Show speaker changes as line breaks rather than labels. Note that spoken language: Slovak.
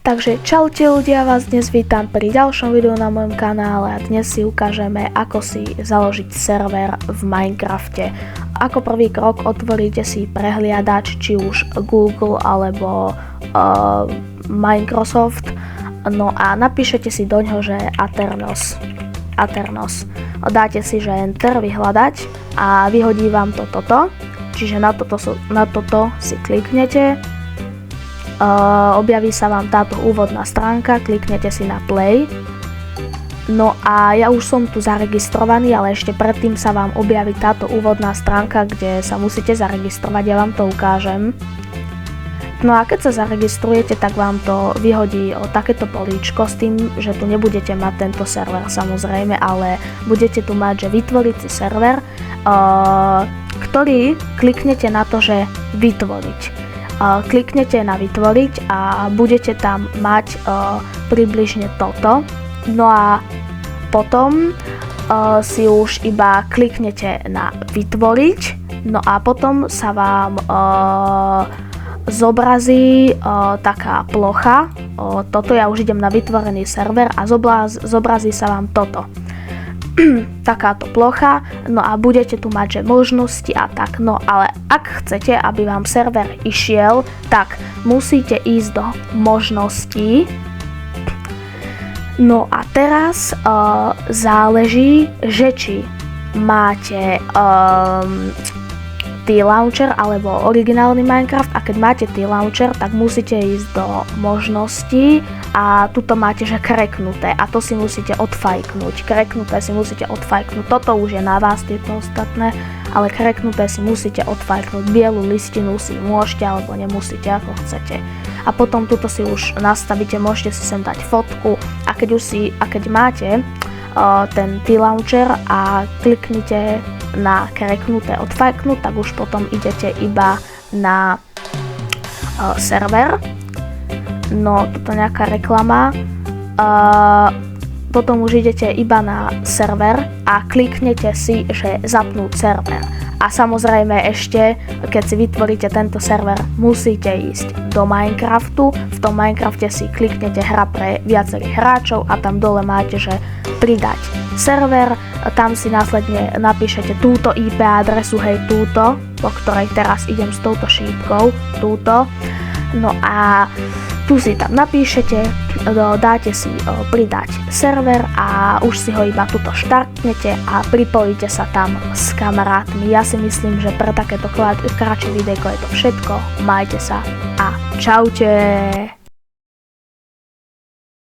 Takže čaute ľudia, vás dnes vítam pri ďalšom videu na mojom kanále a dnes si ukážeme, ako si založiť server v Minecrafte. Ako prvý krok otvoríte si prehliadač, či už Google alebo Microsoft, no a napíšete si doňho, že Aternos. Dáte si, že Enter, vyhľadať a vyhodí vám to toto, čiže na toto si kliknete. Objaví sa vám táto úvodná stránka, kliknete si na play. No a ja už som tu zaregistrovaný, ale ešte predtým sa vám objaví táto úvodná stránka, kde sa musíte zaregistrovať, ja vám to ukážem. No a keď sa zaregistrujete, tak vám to vyhodí takéto políčko s tým, že tu nebudete mať tento server samozrejme, ale budete tu mať, že vytvoriť si server, ktorý kliknete na to, že vytvoriť. Kliknete na vytvoriť a budete tam mať približne toto. No a potom si už iba kliknete na vytvoriť, no a potom sa vám zobrazí taká plocha. Toto ja už idem na vytvorený server a zobrazí sa vám toto. Takáto plocha, no a budete tu mať, že možnosti a tak, no ale ak chcete, aby vám server išiel, tak musíte ísť do možností. No a teraz záleží, že či máte T-Launcher alebo originálny Minecraft, a keď máte T-Launcher, tak musíte ísť do možností a tuto máte, že kreknuté a to si musíte odfajknúť. Kreknuté si musíte odfajknúť, toto už je na vás, tieto ostatné, ale kreknuté si musíte odfajknúť. Bielu listinu si môžete alebo nemusíte, ako chcete. A potom tuto si už nastavíte, môžete si sem dať fotku a keď máte ten T-Launcher a kliknite na kreknuté odfajknúť, tak už potom idete iba na server. No, toto nejaká reklama. Potom už idete iba na server a kliknete si, že zapnúť server. A samozrejme ešte, keď si vytvoríte tento server, musíte ísť do Minecraftu. V tom Minecrafte si kliknete hra pre viacerých hráčov a tam dole máte, že pridať server. Tam si následne napíšete túto IP adresu, hej, túto, po ktorej teraz idem s touto šípkou, túto. No a tu si tam napíšete, dáte si pridať server a už si ho iba tuto štartnete a pripojíte sa tam s kamarátmi. Ja si myslím, že pre takéto kratšie videjko je to všetko. Majte sa a čaute!